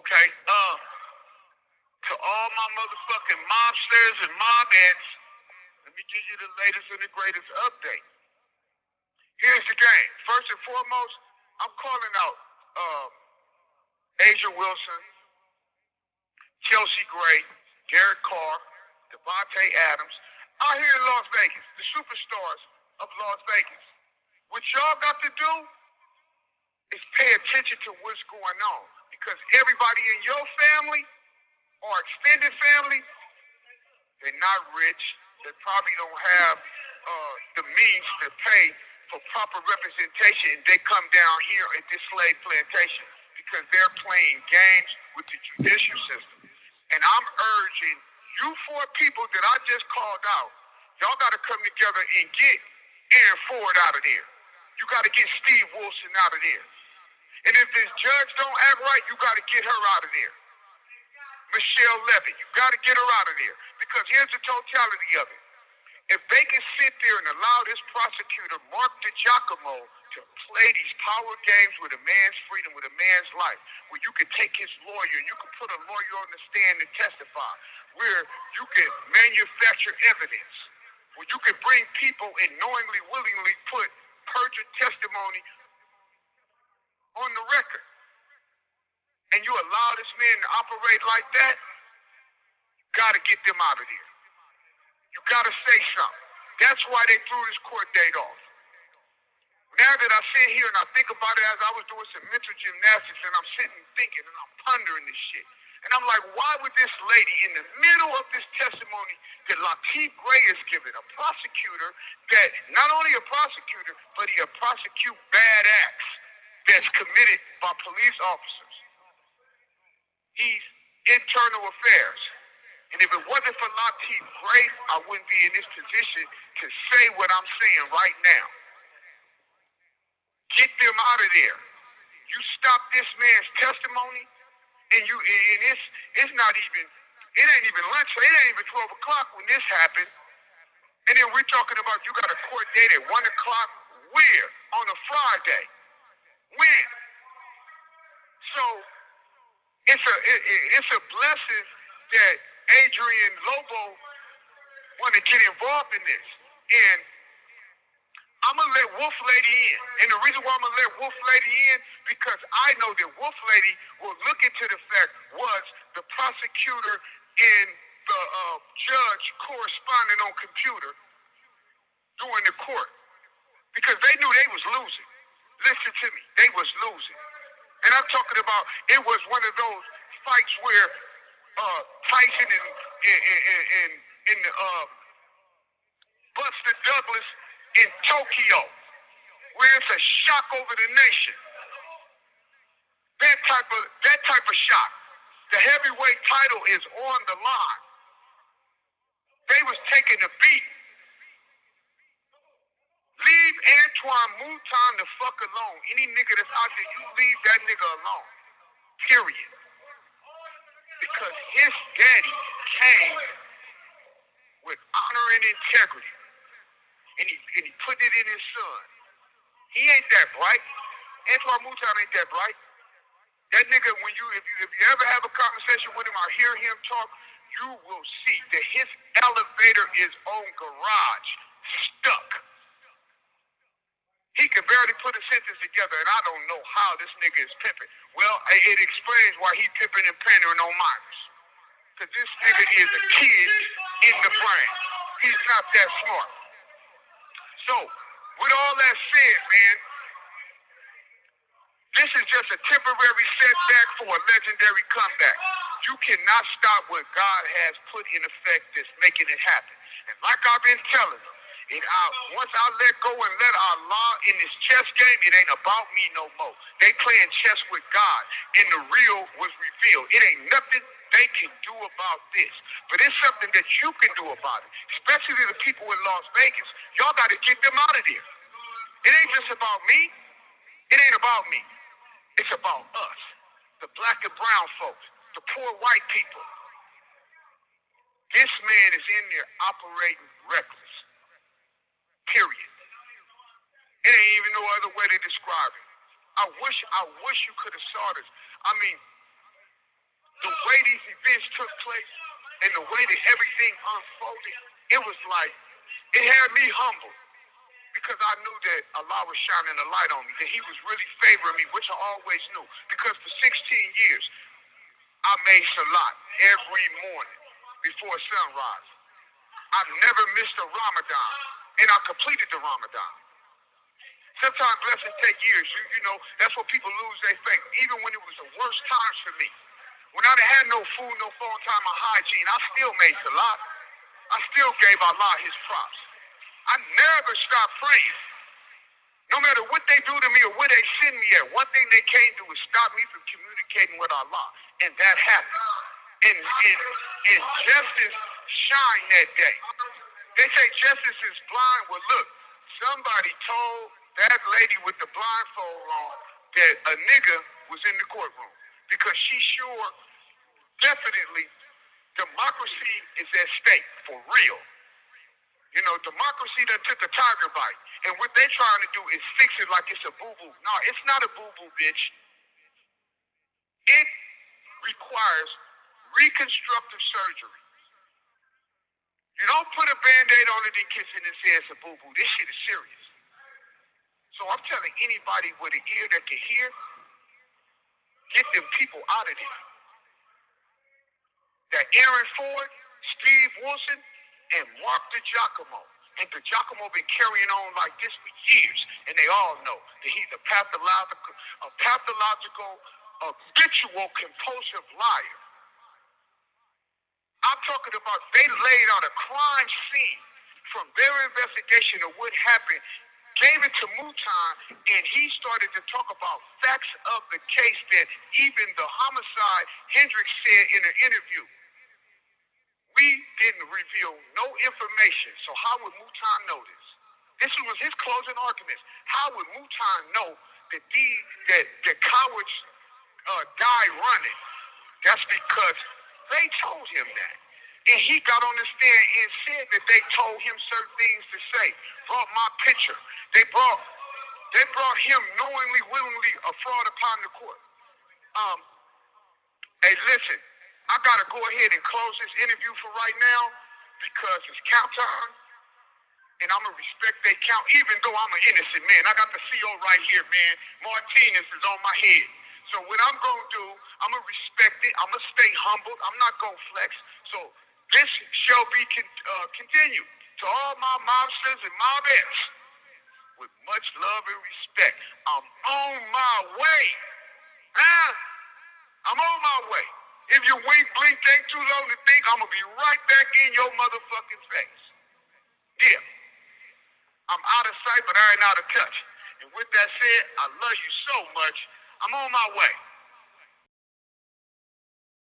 Okay? To all my motherfucking mobsters and mobettes, let me give you the latest and the greatest update. Here's the game. First and foremost, I'm calling out Asia Wilson, Chelsea Gray, Derek Carr, Devontae Adams, out here in Las Vegas, the superstars of Las Vegas. What y'all got to do is pay attention to what's going on, because everybody in your family or extended family, they're not rich. They probably don't have the means to pay for proper representation. They come down here at this slave plantation because they're playing games with the judicial system. And I'm urging you four people that I just called out, y'all got to come together and get Aaron Ford out of there. You got to get Steve Wilson out of there. And if this judge don't act right, you got to get her out of there. Michelle Levy, you got to get her out of there. Because here's the totality of it. If they can sit there and allow this prosecutor, Mark DiGiacomo, to play these power games with a man's freedom, with a man's life, where you can take his lawyer, you can put a lawyer on the stand and testify, where you can manufacture evidence, where you can bring people and knowingly, willingly put perjured testimony on the record, and you allow this man to operate like that, got to get them out of there. You got to say something. That's why they threw this court date off. Now that I sit here and I think about it, as I was doing some mental gymnastics, and I'm sitting thinking and I'm pondering this shit. And I'm like, why would this lady, in the middle of this testimony that Lateef Gray is giving, a prosecutor that, not only a prosecutor, but he'll prosecute bad acts that's committed by police officers. He's internal affairs. And if it wasn't for Lateef Gray, I wouldn't be in this position to say what I'm saying right now. Get them out of there. You stop this man's testimony, and it's not even, it ain't even lunch, it ain't even 12 o'clock when this happened. And then we're talking about you got a court date at 1 o'clock. Where? On a Friday. When? So it's a blessing that Adrian Lobo want to get involved in this. And I'm going to let Wolf Lady in. And the reason why I'm going to let Wolf Lady in, because I know that Wolf Lady will look into the fact, was the prosecutor and the judge corresponding on computer during the court. Because they knew they was losing. Listen to me. They was losing. And I'm talking about, it was one of those fights where Tyson and Buster Douglas in Tokyo, where it's a shock over the nation. That type of shock. The heavyweight title is on the line. They was taking a beat. Leave Antoine Mouton the fuck alone. Any nigga that's out there, you leave that nigga alone. Period. Because his daddy came with honor and integrity. And he put it in his son. He ain't that bright. Antoine Mouton ain't that bright. That nigga, if you ever have a conversation with him or hear him talk, you will see that his elevator is on garage, stuck. He can barely put a sentence together, and I don't know how this nigga is pimping. Well, it explains why he pimping and pandering on minors. Because this nigga is a kid in the brain. He's not that smart. So, with all that said, man, this is just a temporary setback for a legendary comeback. You cannot stop what God has put in effect that's making it happen. And like I've been telling them, once I let go and let Allah in this chess game, it ain't about me no more. They playing chess with God, and the real was revealed. It ain't nothing they can do about this. But it's something that you can do about it, especially the people in Las Vegas. Y'all got to get them out of there. It ain't just about me. It ain't about me. It's about us, the black and brown folks, the poor white people. This man is in there operating reckless. Period. It ain't even no other way to describe it. I wish you could have saw this. I mean, The way these events took place and the way that everything unfolded, it was like, it had me humble because I knew that Allah was shining a light on me, that he was really favoring me, which I always knew. Because for 16 years, I made salat every morning before sunrise. I never missed a Ramadan, and I completed the Ramadan. Sometimes blessings take years. You know, that's what people lose their faith. Even when it was the worst times for me. When I didn't have no food, no phone time, or hygiene, I still made salat. I still gave Allah his props. I never stopped praying. No matter what they do to me or where they send me at, one thing they can't do is stop me from communicating with Allah. And that happened. And justice shined that day. They say justice is blind. Well, look, somebody told that lady with the blindfold on that a nigga was in the courtroom because she sure, definitely, democracy is at stake for real. You know, democracy that took a tiger bite. And what they're trying to do is fix it like it's a boo-boo. No, it's not a boo-boo, bitch. It requires reconstructive surgery. You don't put a Band-Aid on it and kiss it and say it's a boo-boo. This shit is serious. So I'm telling anybody with an ear that can hear, get them people out of there. That Aaron Ford, Steve Wilson, and Mark DiGiacomo. And DiGiacomo been carrying on like this for years. And they all know that he's a pathological, habitual, compulsive liar. I'm talking about they laid out a crime scene from their investigation of what happened, gave it to Mouton, and he started to talk about facts of the case that even the homicide Hendricks said in an interview. We didn't reveal no information, so how would Mouton know this? This was his closing arguments. How would Mouton know that cowards died running? That's because they told him that. And he got on the stand and said that they told him certain things to say. Brought my picture. They brought him knowingly, willingly a fraud upon the court. Hey, listen, I gotta go ahead and close this interview for right now because it's count time. And I'm gonna respect their count, even though I'm an innocent man. I got the CO right here, man. Martinez is on my head. So what I'm gonna do, I'm gonna respect it. I'm gonna stay humble. I'm not gonna flex. So this shall be continued to all my mobsters and mobettes with much love and respect. I'm on my way. Huh? I'm on my way. If you wink, blink, think too long to think, I'm gonna be right back in your motherfucking face. Yeah. I'm out of sight, but I ain't out of touch. And with that said, I love you so much. I'm on my way.